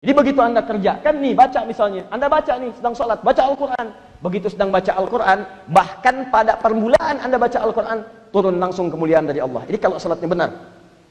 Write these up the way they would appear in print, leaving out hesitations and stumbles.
Jadi begitu Anda kerjakan nih, baca misalnya, Anda baca nih, sedang sholat, baca Al-Quran. Begitu sedang baca Al-Quran, bahkan pada permulaan Anda baca Al-Quran, turun langsung kemuliaan dari Allah. Jadi kalau sholatnya benar,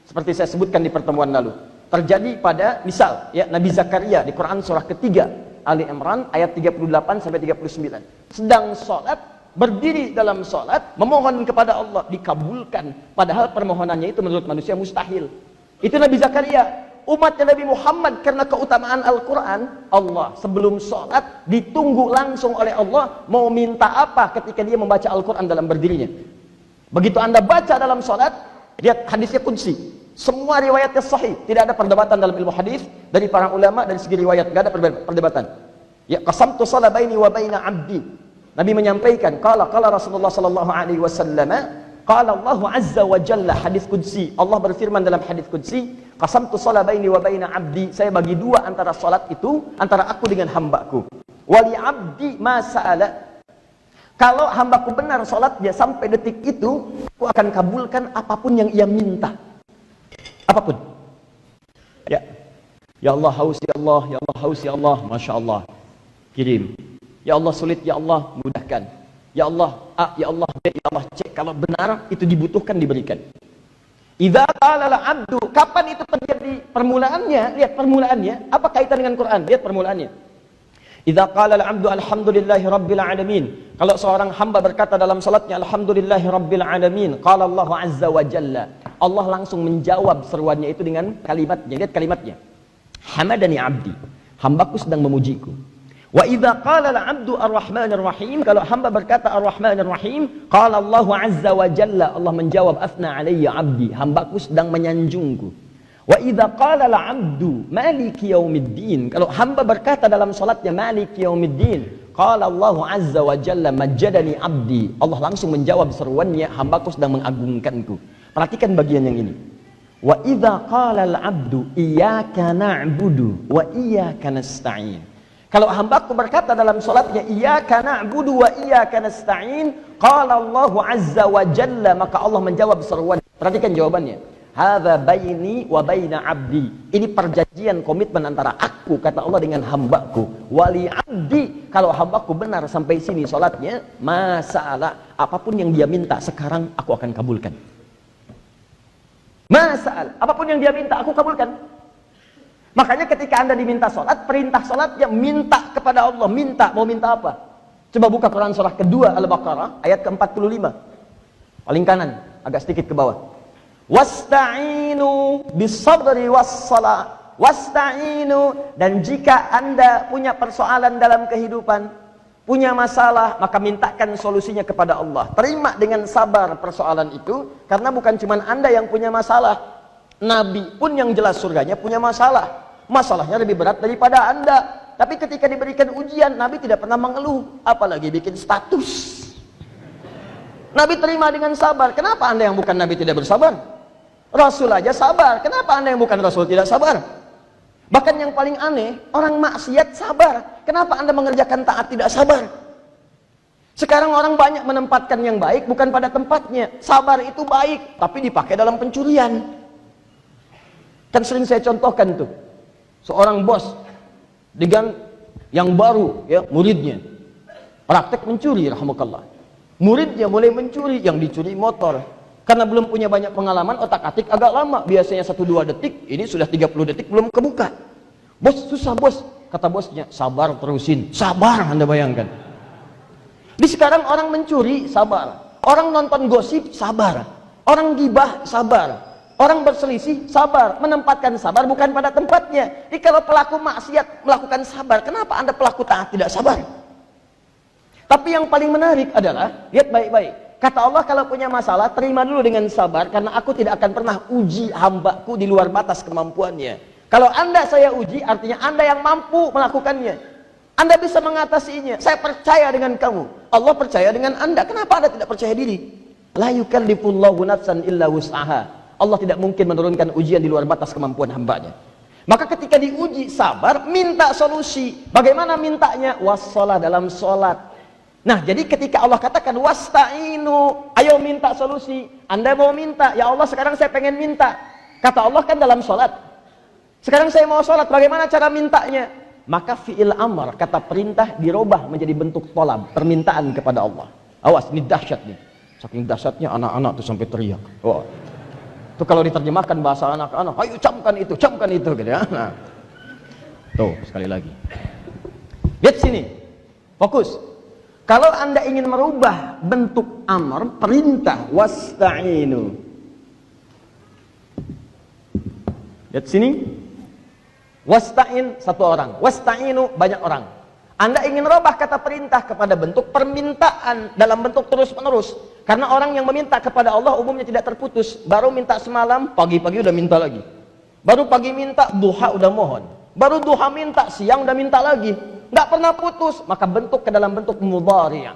seperti saya sebutkan di pertemuan lalu, terjadi pada, misal, ya, Nabi Zakaria di Quran surah ketiga, Ali Imran, ayat 38-39. Sedang sholat, berdiri dalam sholat, memohon kepada Allah, dikabulkan. Padahal permohonannya itu menurut manusia mustahil. Itu Nabi Zakaria. Umatnya Nabi Muhammad, karena keutamaan Al-Quran, Allah sebelum sholat ditunggu langsung oleh Allah mau minta apa ketika dia membaca Al-Quran dalam berdirinya. Begitu Anda baca dalam sholat, lihat hadisnya kunci, semua riwayatnya sahih, tidak ada perdebatan dalam ilmu hadis dari para ulama dari segi riwayat, tidak ada perdebatan. Ya, qasamtu shalah baini wa baina abdi. Nabi menyampaikan, qala Rasulullah sallallahu alaihi wasallam, qala Allah azza wa jalla, hadis qudsi. Allah berfirman dalam hadis qudsi, qasamtu shalah baini wa baina abdi. Saya bagi dua antara salat itu, antara aku dengan hambaku. Wali abdi ma sa'ala. Kalau hambaku benar salatnya sampai detik itu, aku akan kabulkan apapun yang ia minta. Apapun. Ya. Ya Allah haus ya Allah, ya Allah haus ya Allah, masya Allah. Kirim. Ya Allah sulit ya Allah, mudahkan. Ya Allah A, ya Allah B, ya Allah C. Kalau benar itu dibutuhkan, diberikan. Idza qala al-'abdu, kapan itu terjadi permulaannya? Lihat permulaannya, apa kaitan dengan Quran? Lihat permulaannya. Idza qala al-'abdu alhamdulillahi rabbil alamin. Kalau seorang hamba berkata dalam salatnya alhamdulillahi rabbil alamin, qala Allah azza wa jalla, Allah langsung menjawab seruannya itu dengan kalimatnya. Lihat kalimatnya. Hamadani 'abdi. Hambaku sedang memujiku. Wa idza qala al-'abdu ar-rahmanir rahim, kalau hamba berkata ar-rahmanir rahim, qala Allah azza wa jalla, Allah menjawab athna 'alayya 'abdi, hambaku sedang menyanjungku. Wa idza qala al-'abdu maliki yaumiddin, kalau hamba berkata dalam salatnya maliki yaumiddin, qala Allah azza wa jalla majjadani 'abdi, Allah langsung menjawab seruannya, hambaku sedang mengagungkanku. Perhatikan bagian yang ini. Wa idza qala al-'abdu iyyaka na'budu wa iyyaka nasta'in, kalau hambaku berkata dalam salatnya iyyaka na'budu wa iyyaka nasta'in, qala Allah azza wa jalla, maka Allah menjawab seruan. Perhatikan jawabannya. Hadza baini wa baina 'abdi. Ini perjanjian komitmen antara aku, kata Allah, dengan hambaku. Wali 'abdi, kalau hambaku benar sampai sini salatnya, masalah apapun yang dia minta sekarang aku akan kabulkan. Masalah apapun yang dia minta aku kabulkan. Makanya ketika Anda diminta sholat, perintah sholatnya minta kepada Allah. Minta, mau minta apa? Coba buka Quran surah kedua Al-Baqarah ayat ke-45. Paling kanan, agak sedikit ke bawah. Wasta'inu bis-sabri was-shalah. Wasta'inu, dan jika Anda punya persoalan dalam kehidupan, punya masalah, maka mintakan solusinya kepada Allah. Terima dengan sabar persoalan itu, karena bukan cuma Anda yang punya masalah. Nabi pun yang jelas surganya punya masalah. Masalahnya lebih berat daripada Anda. Tapi ketika diberikan ujian, Nabi tidak pernah mengeluh, apalagi bikin status. Nabi terima dengan sabar. Kenapa Anda yang bukan Nabi tidak bersabar? Rasul aja sabar. Kenapa Anda yang bukan Rasul tidak sabar? Bahkan yang paling aneh, orang maksiat sabar. Kenapa Anda mengerjakan taat tidak sabar? Sekarang orang banyak menempatkan yang baik bukan pada tempatnya. Sabar itu baik, tapi dipakai dalam pencurian. Kan sering saya contohkan tuh, seorang bos dengan yang baru, ya, muridnya praktek mencuri, rahmukallah. Muridnya mulai mencuri, yang dicuri motor. Karena belum punya banyak pengalaman, otak-atik agak lama, biasanya 1-2 detik, ini sudah 30 detik belum kebuka. Bos, susah bos, kata bosnya. Sabar, terusin. Sabar, Anda bayangkan. Di sekarang orang mencuri, sabar. Orang nonton gosip, sabar. Orang gibah, sabar. Orang berselisih, sabar. Menempatkan sabar bukan pada tempatnya. Jadi kalau pelaku maksiat melakukan sabar, kenapa Anda pelaku taat tidak sabar? Tapi yang paling menarik adalah, lihat baik-baik. Kata Allah, kalau punya masalah, terima dulu dengan sabar, karena aku tidak akan pernah uji hambaku di luar batas kemampuannya. Kalau Anda saya uji, artinya Anda yang mampu melakukannya. Anda bisa mengatasinya. Saya percaya dengan kamu. Allah percaya dengan Anda. Kenapa Anda tidak percaya diri? La yukallifullahu nafsan illa wus'aha. Allah tidak mungkin menurunkan ujian di luar batas kemampuan hambanya. Maka ketika diuji sabar, minta solusi. Bagaimana mintanya? Wassalah, dalam sholat. Nah, jadi ketika Allah katakan wasta'inu, ayo minta solusi. Anda mau minta, ya Allah sekarang saya pengen minta. Kata Allah kan dalam sholat. Sekarang saya mau sholat, bagaimana cara mintanya? Maka fi'il amr, kata perintah, dirubah menjadi bentuk tolab, permintaan kepada Allah. Awas, ini dahsyat nih. Saking dahsyatnya anak-anak tuh sampai teriak. Wah. Itu kalau diterjemahkan bahasa anak-anak, ayo camkan itu gitu ya. Nah. Tuh, sekali lagi. Lihat sini. Fokus. Kalau Anda ingin merubah bentuk amr, perintah, wasta'inu. Lihat sini. Wasta'in satu orang, wasta'inu banyak orang. Anda ingin merubah kata perintah kepada bentuk permintaan dalam bentuk terus-menerus. Karena orang yang meminta kepada Allah umumnya tidak terputus. Baru minta semalam, pagi-pagi udah minta lagi. Baru pagi minta, duha udah mohon. Baru duha minta, siang udah minta lagi. Nggak pernah putus, maka bentuk ke dalam bentuk mudhari',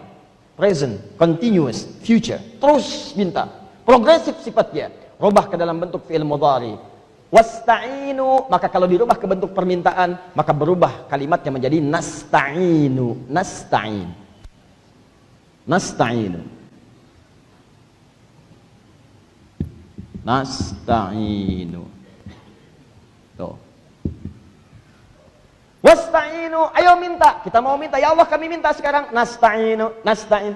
present, continuous, future. Terus minta. Progresif sifatnya. Rubah ke dalam bentuk fi'il mudhari'. Wasta'inu, maka kalau dirubah ke bentuk permintaan, maka berubah kalimatnya menjadi nasta'inu. Nasta'in. Nasta'inu. Nasta'inu. Tuh. Wasta'inu, ayo minta. Kita mau minta, ya Allah kami minta sekarang. Nasta'inu, nasta'in.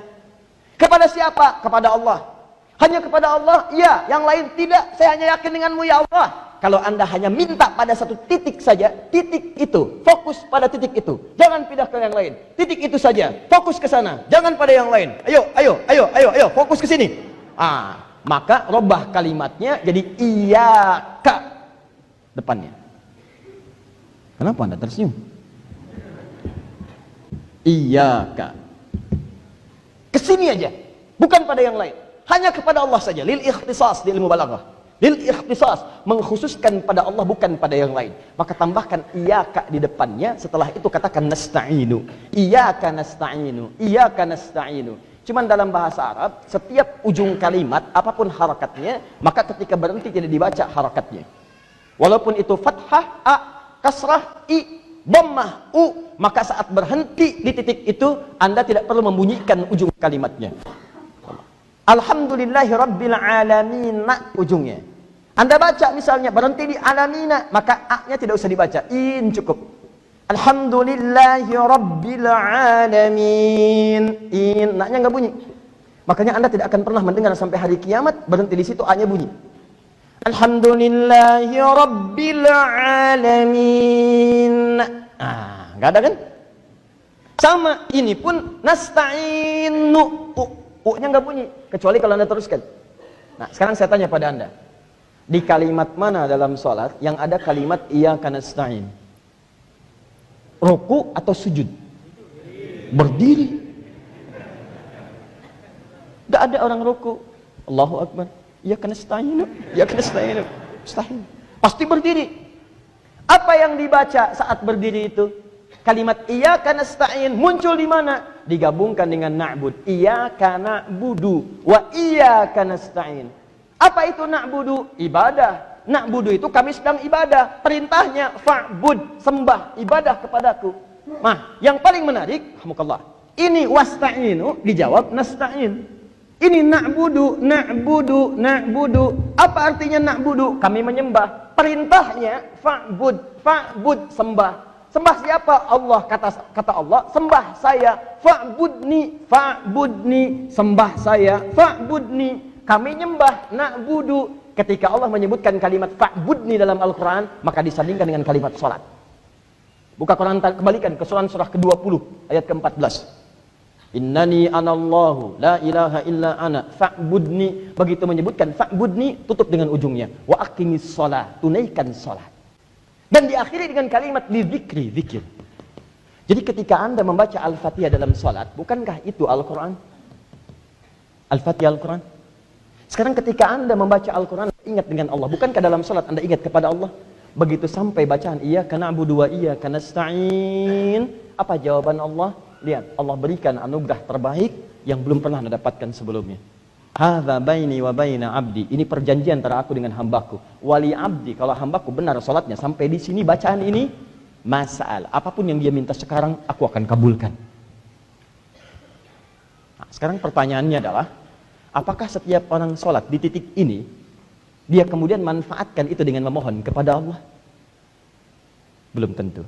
Kepada siapa? Kepada Allah. Hanya kepada Allah? Iya, yang lain tidak. Saya hanya yakin denganmu ya Allah. Kalau Anda hanya minta pada satu titik saja, titik itu, fokus pada titik itu. Jangan pindah ke yang lain. Titik itu saja, fokus ke sana. Jangan pada yang lain. Ayo, fokus ke sini. Maka robah kalimatnya jadi iyyaka depannya. Kenapa Anda tersenyum? Iyyaka. Kesini aja, bukan pada yang lain. Hanya kepada Allah saja. Lil ikhtisas di ilmu balaghah. Lil ikhtisas, mengkhususkan pada Allah bukan pada yang lain. Maka tambahkan iyyaka di depannya, setelah itu katakan nasta'inu. Iyyaka nasta'inu. Iyyaka nasta'inu. Cuman dalam bahasa Arab, setiap ujung kalimat apapun harakatnya, maka ketika berhenti tidak dibaca harakatnya. Walaupun itu fathah a, kasrah i, dhammah u, maka saat berhenti di titik itu Anda tidak perlu membunyikan ujung kalimatnya. Alhamdulillahi Rabbil Alamin, ujungnya. Anda baca misalnya berhenti di alamina, maka a-nya tidak usah dibaca, in cukup. Alhamdulillahi Rabbil Alamin, in, na-nya nggak bunyi. Makanya Anda tidak akan pernah mendengar sampai hari kiamat berhenti di situ a-nya bunyi. Alhamdulillahi Rabbil Alamin. Nggak ada kan? Sama ini pun nasta'inu, u-nya nggak bunyi, kecuali kalau Anda teruskan. Nah, sekarang saya tanya pada Anda, di kalimat mana dalam sholat yang ada kalimat iyyaka nasta'in? Ruku atau sujud? Berdiri. Nggak ada orang ruku, Allahu Akbar, iyyaka nasta'in, iyyaka nasta'in, mustahil. Pasti berdiri. Apa yang dibaca saat berdiri itu? Kalimat iyyaka nasta'in muncul di mana? Digabungkan dengan na'bud. Iyyaka na'budu wa iyyaka nasta'in. Apa itu na'budu? Ibadah. Na'budu itu kami sedang ibadah. Perintahnya fa'bud, sembah, ibadah kepadaku. Nah, yang paling menarik, alhamdulillah, ini wasta'inu dijawab nasta'in. Ini na'budu, na'budu, na'budu. Apa artinya na'budu? Kami menyembah. Perintahnya fa'bud, fa'bud, sembah. Sembah siapa? Allah, kata Allah, sembah saya. Fa'budni, fa'budni, sembah saya. Fa'budni, kami nyembah, na'budu. Ketika Allah menyebutkan kalimat fa'budni dalam Al-Quran, maka disandingkan dengan kalimat salat. Buka Quran, kembalikan ke surah ke-20 ayat ke-14. Innani anallahu la ilaha illa ana fa'budni. Begitu menyebutkan fa'budni, tutup dengan ujungnya wa aqimis shalah, tunaikan salat. Dan diakhiri dengan kalimat lidzikri, zikir. Jadi ketika Anda membaca Al-Fatihah dalam salat, bukankah itu Al-Quran? Al-Fatihah Al-Quran. Sekarang ketika Anda membaca Al-Quran, ingat dengan Allah. Bukankah dalam salat Anda ingat kepada Allah? Begitu sampai bacaan iyyaka na'budu wa iyyaka nasta'in, apa jawaban Allah? Lihat, Allah berikan anugerah terbaik yang belum pernah Anda dapatkan sebelumnya. Hadza baini wa baina abdi. Ini perjanjian antara aku dengan hambaku. Wali abdi, kalau hambaku benar salatnya sampai di sini bacaan ini, masal, apapun yang dia minta sekarang aku akan kabulkan. Nah, sekarang pertanyaannya adalah, apakah setiap orang salat di titik ini dia kemudian manfaatkan itu dengan memohon kepada Allah? Belum tentu.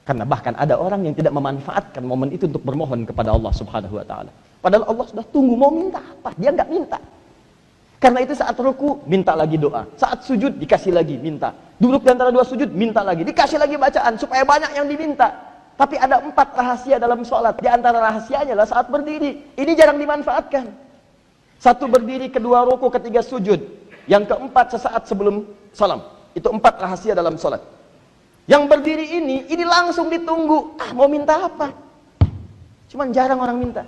Karena bahkan ada orang yang tidak memanfaatkan momen itu untuk bermohon kepada Allah Subhanahu wa taala. Padahal Allah sudah tunggu mau minta apa, dia nggak minta. Karena itu saat ruku minta lagi doa, saat sujud dikasih lagi minta, duduk di antara dua sujud minta lagi, dikasih lagi bacaan supaya banyak yang diminta. Tapi ada 4 rahasia dalam sholat. Di antara rahasianya adalah saat berdiri. Ini jarang dimanfaatkan. 1 berdiri, 2 ruku, 3 sujud. Yang keempat sesaat sebelum salam. Itu 4 rahasia dalam sholat. Yang berdiri ini langsung ditunggu. Mau minta apa? Cuman jarang orang minta.